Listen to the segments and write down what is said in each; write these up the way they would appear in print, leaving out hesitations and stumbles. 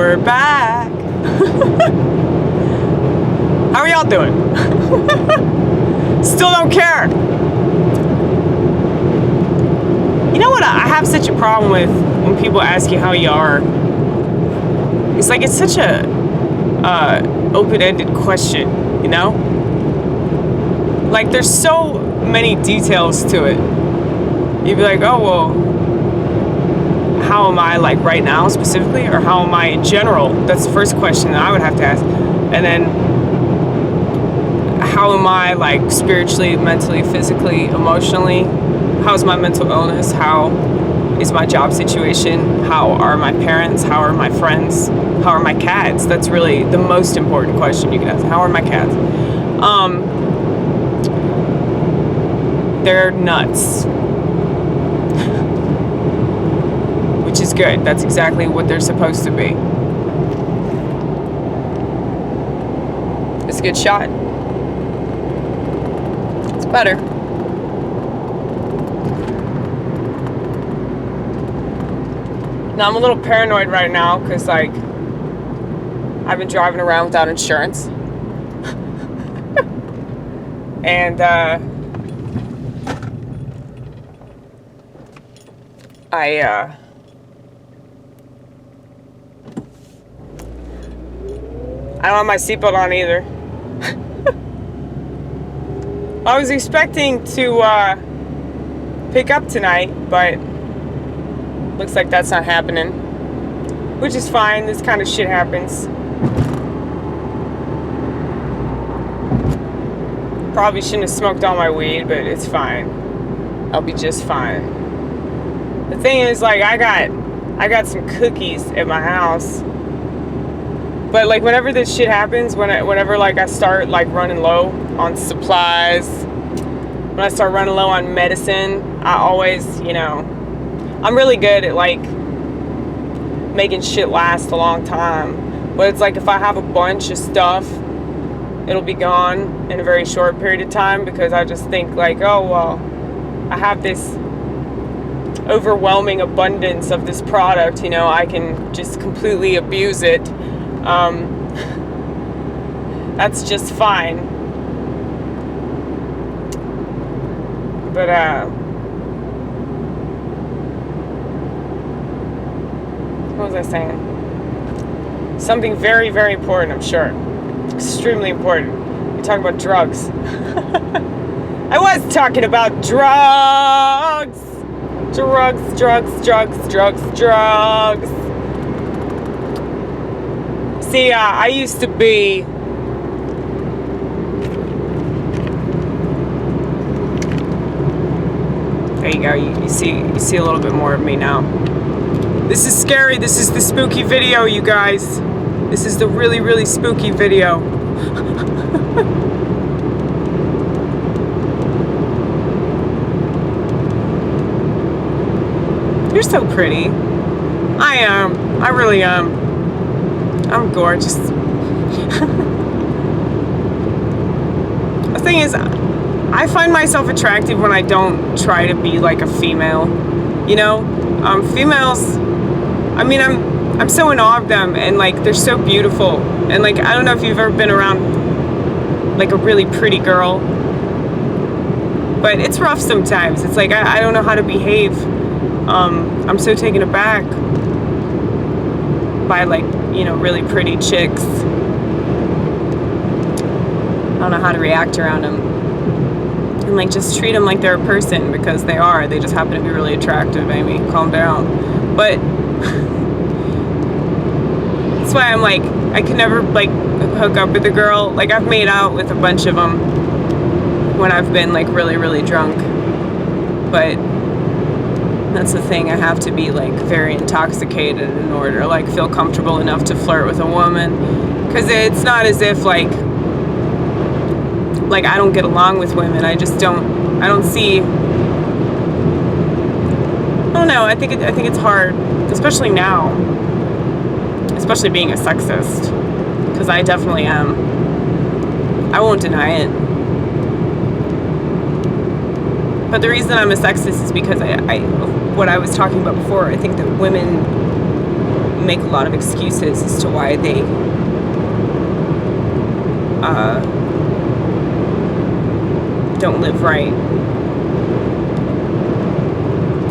we're back. How are y'all doing? Still don't care. You know what I have such a problem with when people ask you how you are? It's like it's such a open-ended question, you know? Like there's so many details to it. You'd be like, oh well, how am I like right now specifically, or how am I in general? That's the first question that I would have to ask. And then how am I like spiritually, mentally, physically, emotionally? How's my mental illness? How is my job situation? How are my parents? How are my friends? How are my cats? That's really the most important question you can ask. How are my cats? They're nuts. Which is good. That's exactly what they're supposed to be. It's a good shot. It's better. Now I'm a little paranoid right now because like I've been driving around without insurance. And I don't have my seatbelt on either. I was expecting to pick up tonight, but looks like that's not happening. Which is fine, this kind of shit happens. Probably shouldn't have smoked all my weed, but it's fine. I'll be just fine. The thing is, like, I got some cookies at my house. But like whenever this shit happens, whenever like I start like running low on supplies, when I start running low on medicine, I always, you know, I'm really good at like making shit last a long time. But it's like if I have a bunch of stuff, it'll be gone in a very short period of time because I just think like, oh well, I have this overwhelming abundance of this product, you know, I can just completely abuse it. That's just fine. But what was I saying? Something very, very important, I'm sure. Extremely important. You're talking about drugs. I was talking about drugs. Drugs. See, I used to be there you go, you see a little bit more of me now. This is scary, this is the spooky video, you guys. This is the really, really spooky video. You're so pretty. I am. I really am. I'm gorgeous. The thing is, I find myself attractive when I don't try to be like a female. You know, females. I mean, I'm so in awe of them, and like they're so beautiful. And like I don't know if you've ever been around like a really pretty girl, but it's rough sometimes. It's like I don't know how to behave. I'm so taken aback by like, you know, really pretty chicks. I don't know how to react around them. And like just treat them like they're a person because they are. They just happen to be really attractive, Amy. Calm down. But that's why I'm like, I could never like hook up with a girl. Like I've made out with a bunch of them when I've been like really, really drunk. But that's the thing, I have to be like very intoxicated in order to like feel comfortable enough to flirt with a woman, because it's not as if like I don't get along with women. I just don't see, I don't know, I think it's hard, especially now, especially being a sexist, because I definitely am. I won't deny it. But the reason I'm a sexist is because I what I was talking about before, I think that women make a lot of excuses as to why they don't live right.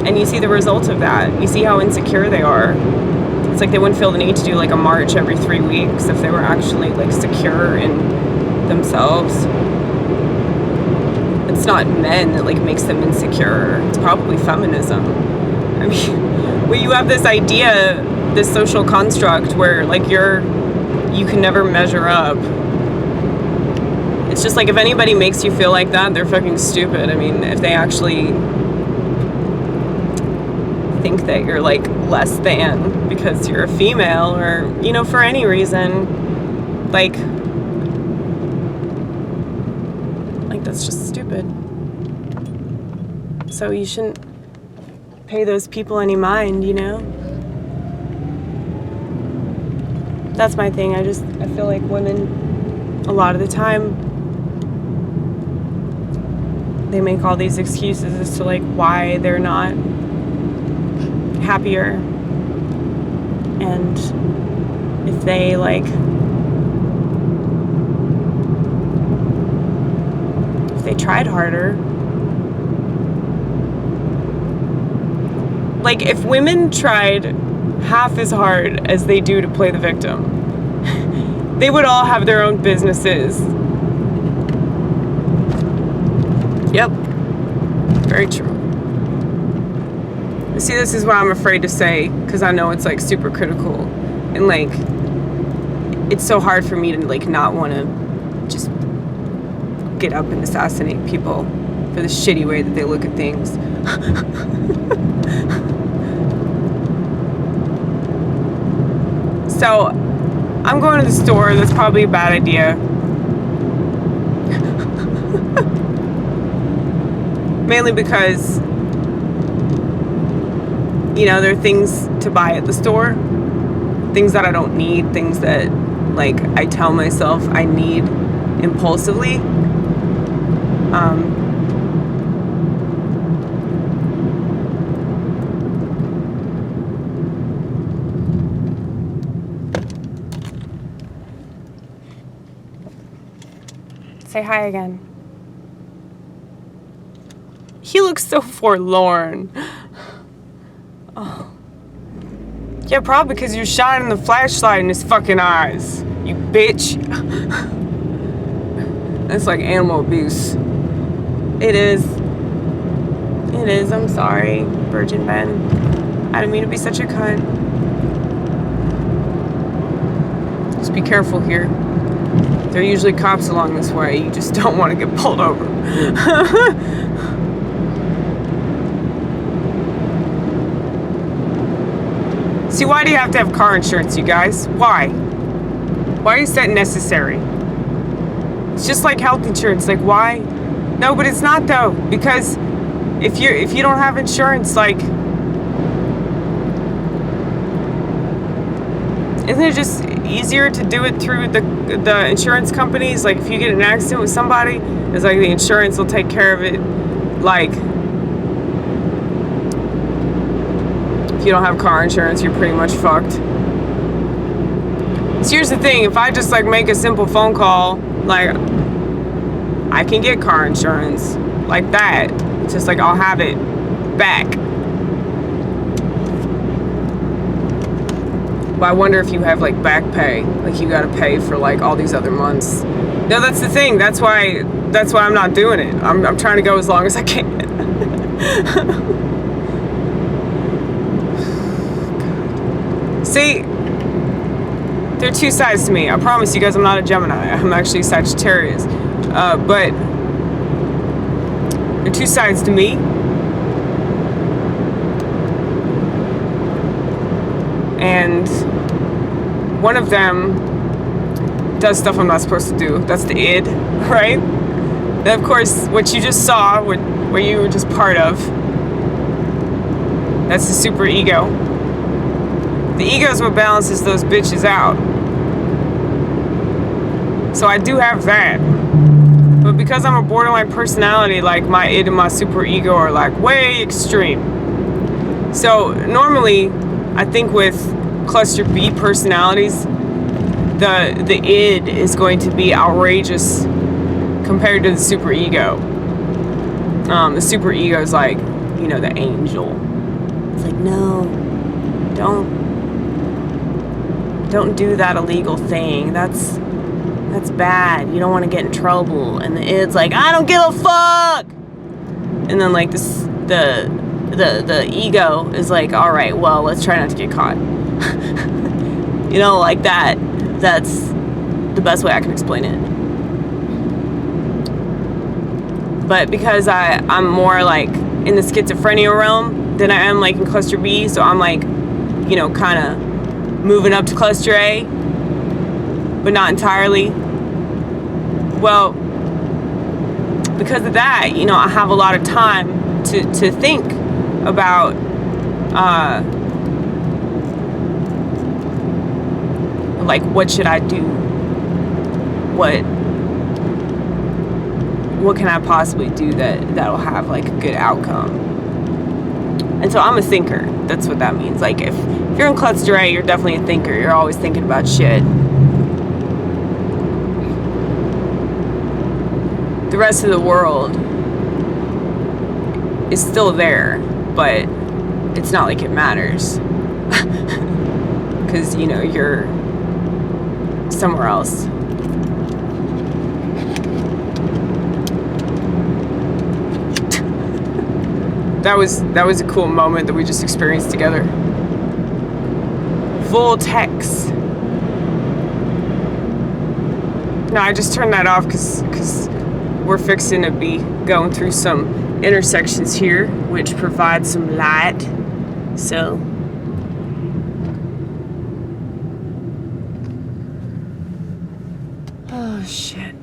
And you see the result of that. You see how insecure they are. It's like they wouldn't feel the need to do like a march every 3 weeks if they were actually like secure in themselves. It's not men that like makes them insecure. It's probably feminism. I mean, when you have this idea, this social construct where like you can never measure up. It's just like if anybody makes you feel like that, they're fucking stupid. I mean, if they actually think that you're like less than because you're a female or, you know, for any reason, like that's just stupid. So you shouldn't pay those people any mind, you know? That's my thing. I feel like women, a lot of the time, they make all these excuses as to like why they're not happier. And if they like, if they tried harder, like if women tried half as hard as they do to play the victim, they would all have their own businesses. Yep, very true. See, this is what I'm afraid to say, because I know it's like super critical, and like it's so hard for me to like not want to just get up and assassinate people for the shitty way that they look at things. So I'm going to the store. That's probably a bad idea. Mainly because, you know, there are things to buy at the store, things that I don't need, things that like I tell myself I need impulsively. Say hi again. He looks so forlorn. Oh. Yeah, probably because you're shining the flashlight in his fucking eyes, you bitch. That's like animal abuse. It is. It is. I'm sorry, Virgin Ben. I didn't mean to be such a cunt. Just be careful here. There are usually cops along this way. You just don't want to get pulled over. See, why do you have to have car insurance, you guys? Why? Why is that necessary? It's just like health insurance. Like, why? No, but it's not though. Because if you don't have insurance, like, isn't it just easier to do it through the insurance companies? Like, if you get in an accident with somebody, it's like the insurance will take care of it. Like, if you don't have car insurance, you're pretty much fucked. So here's the thing, if I just like make a simple phone call, like I can get car insurance like that. It's just like I'll have it back. But I wonder if you have like back pay, like you gotta pay for like all these other months. No, that's the thing. That's why I'm not doing it. I'm trying to go as long as I can. See, there are two sides to me. I promise you guys I'm not a Gemini. I'm actually Sagittarius. But there are two sides to me. And one of them does stuff I'm not supposed to do. That's the id, right? And of course, what you just saw, where you were just part of, that's the super ego. The ego is what balances those bitches out. So I do have that. But because I'm a borderline personality, like my id and my super ego are like way extreme. So normally, I think with cluster B personalities, the id is going to be outrageous compared to the superego. The superego is like, you know, the angel. It's like, no, don't do that illegal thing. That's bad. You don't want to get in trouble. And the id's like, I don't give a fuck. And then like this, the ego is like, all right, well, let's try not to get caught. You know, like that. That's the best way I can explain it. But because I'm more like in the schizophrenia realm than I am like in cluster B, so I'm like, you know, kind of moving up to cluster A, but not entirely. Well, because of that, you know, I have a lot of time to think about like, what should I do? What can I possibly do that'll have like a good outcome? And so I'm a thinker. That's what that means. Like if you're in cluster A, you're definitely a thinker. You're always thinking about shit. The rest of the world is still there, but it's not like it matters. Because, you know, you're somewhere else. That was a cool moment that we just experienced together. Voltex. No, I just turned that off because we're fixing to be going through some intersections here, which provide some light. So oh shit.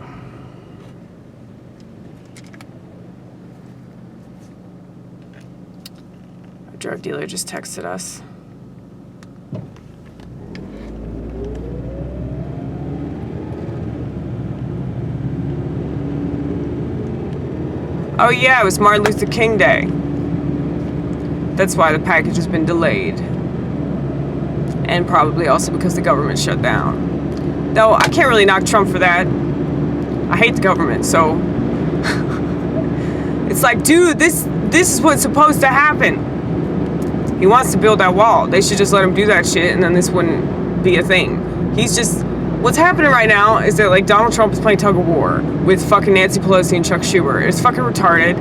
Our drug dealer just texted us. Oh yeah, it was Martin Luther King Day. That's why the package has been delayed. And probably also because the government shut down. Though I can't really knock Trump for that. I hate the government, so it's like, dude, this is what's supposed to happen. He wants to build that wall. They should just let him do that shit, and then this wouldn't be a thing. He's just, what's happening right now is that like Donald Trump is playing tug of war with fucking Nancy Pelosi and Chuck Schumer. It's fucking retarded.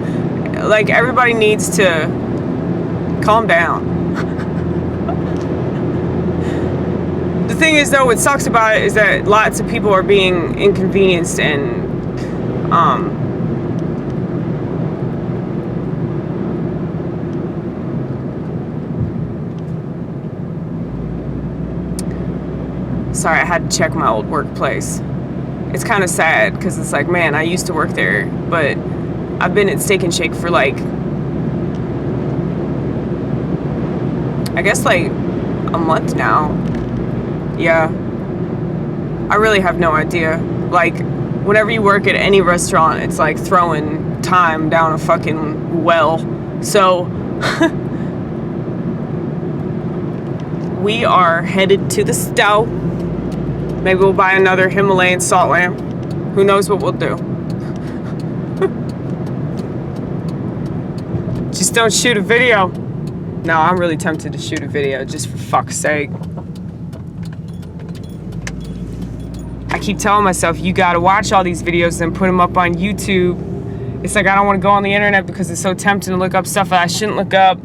Like, everybody needs to calm down. The thing is, though, what sucks about it is that lots of people are being inconvenienced and sorry, I had to check my old workplace. It's kind of sad because it's like, man, I used to work there, but I've been at Steak and Shake for like, I guess like a month now. Yeah. I really have no idea. Like, whenever you work at any restaurant, it's like throwing time down a fucking well. So we are headed to the stove. Maybe we'll buy another Himalayan salt lamp. Who knows what we'll do. Just don't shoot a video. No, I'm really tempted to shoot a video, just for fuck's sake. I keep telling myself, you gotta watch all these videos and put them up on YouTube. It's like I don't want to go on the internet because it's so tempting to look up stuff that I shouldn't look up.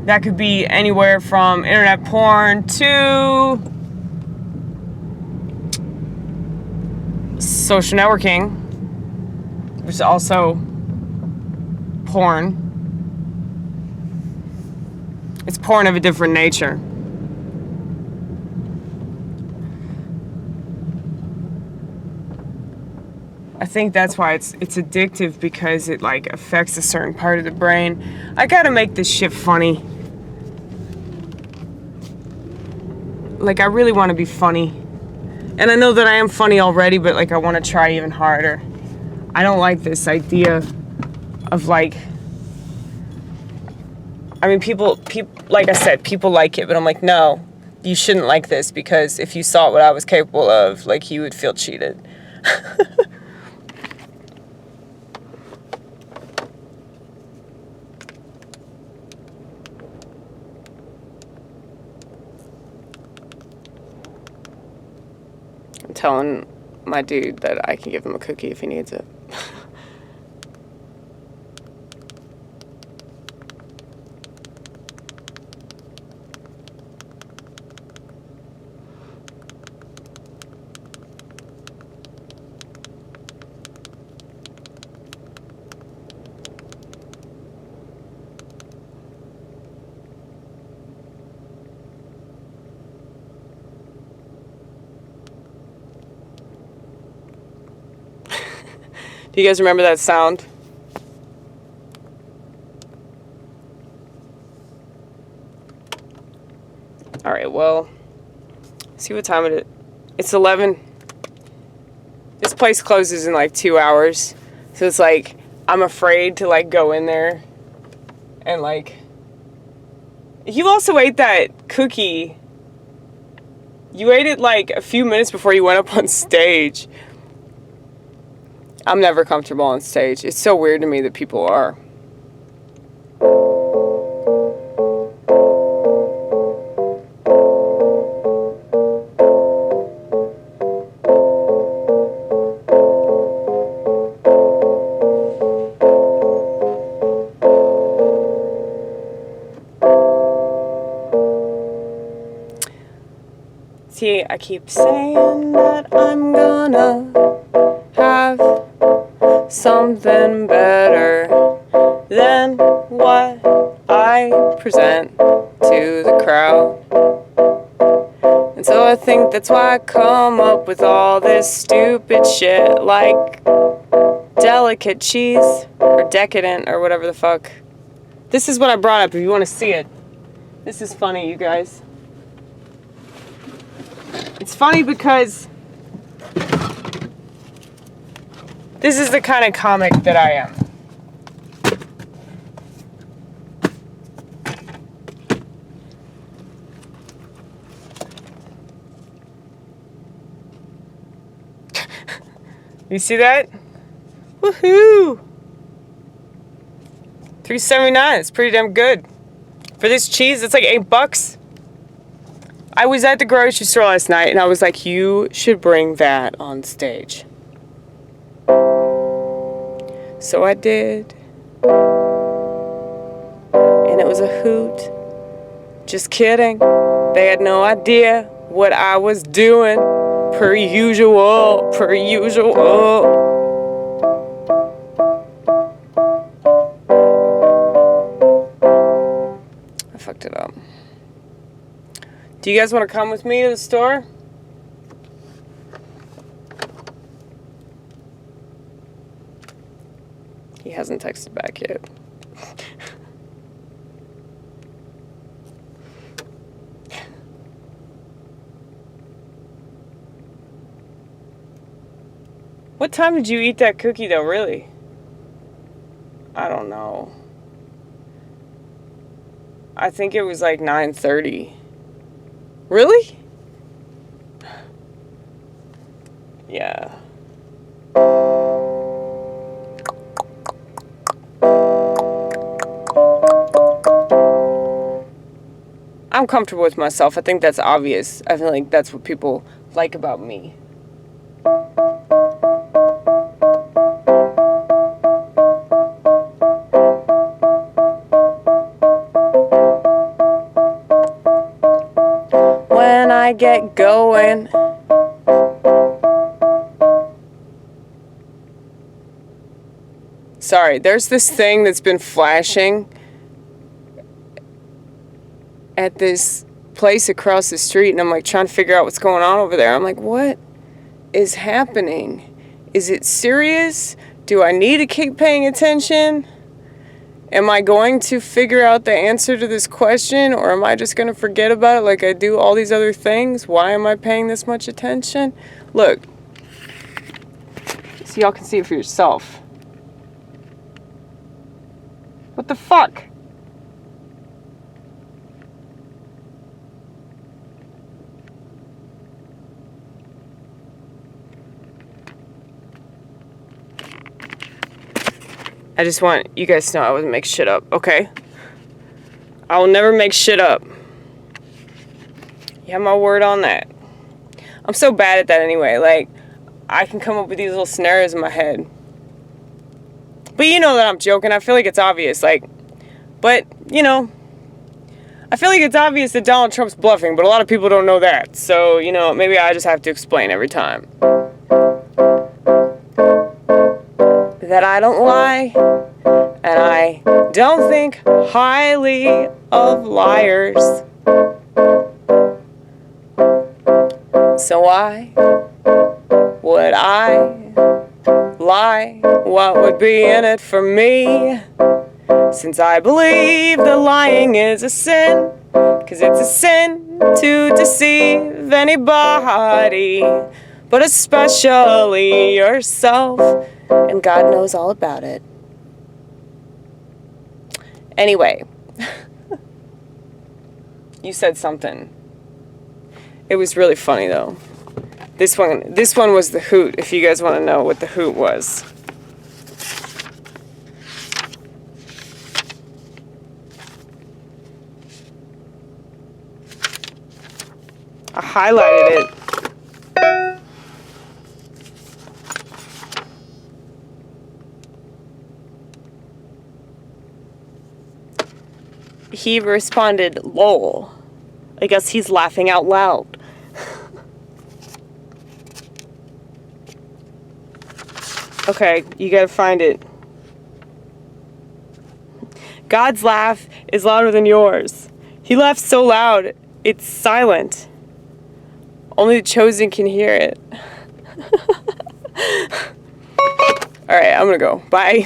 That could be anywhere from internet porn to social networking, which is also porn. It's porn of a different nature. I think that's why it's addictive, because it like affects a certain part of the brain. I gotta make this shit funny. Like, I really want to be funny. And I know that I am funny already, but like I want to try even harder. I don't like this idea of like I mean, people, like I said, people like it, but I'm like, no, you shouldn't like this, because if you saw what I was capable of, like, you would feel cheated. I'm telling my dude that I can give him a cookie if he needs it. Do you guys remember that sound? All right, well, see what time it is. It's 11. This place closes in like 2 hours. So it's like, I'm afraid to like go in there and like, you also ate that cookie. You ate it like a few minutes before you went up on stage. I'm never comfortable on stage. It's so weird to me that people are. See, I keep saying that I'm gonna have something better than what I present to the crowd. And so I think that's why I come up with all this stupid shit like delicate cheese or decadent or whatever the fuck. This is what I brought up if you want to see it. This is funny, you guys. It's funny because this is the kind of comic that I am. You see that? Woohoo! $3.79. It's pretty damn good. For this cheese, it's like $8. I was at the grocery store last night and I was like, you should bring that on stage. So I did. And it was a hoot. Just kidding. They had no idea what I was doing. Per usual. Per usual. I fucked it up. Do you guys want to come with me to the store? He hasn't texted back yet. What time did you eat that cookie though, really? I don't know. I think it was like 9:30. Really? Yeah. I'm comfortable with myself. I think that's obvious. I feel like that's what people like about me. When I get going, sorry, there's this thing that's been flashing at this place across the street, and I'm like trying to figure out what's going on over there. I'm like, what is happening? Is it serious? Do I need to keep paying attention? Am I going to figure out the answer to this question, or am I just going to forget about it like I do all these other things? Why am I paying this much attention? Look, so y'all can see it for yourself. What the fuck? I just want you guys to know I wouldn't make shit up, okay? I will never make shit up. You have my word on that. I'm so bad at that anyway. Like, I can come up with these little scenarios in my head. But you know that I'm joking. I feel like it's obvious. Like, but, you know, I feel like it's obvious that Donald Trump's bluffing, but a lot of people don't know that. So, you know, maybe I just have to explain every time. That I don't lie, and I don't think highly of liars. So why would I lie? What would be in it for me? Since I believe that lying is a sin, 'cause it's a sin to deceive anybody, but especially yourself, and God knows all about it. Anyway, you said something. It was really funny though. This one was the hoot, if you guys want to know what the hoot was. I highlighted it. He responded, "Lol." I guess he's laughing out loud. Okay, you gotta find it. God's laugh is louder than yours. He laughs so loud, it's silent. Only the chosen can hear it. Alright, I'm gonna go. Bye.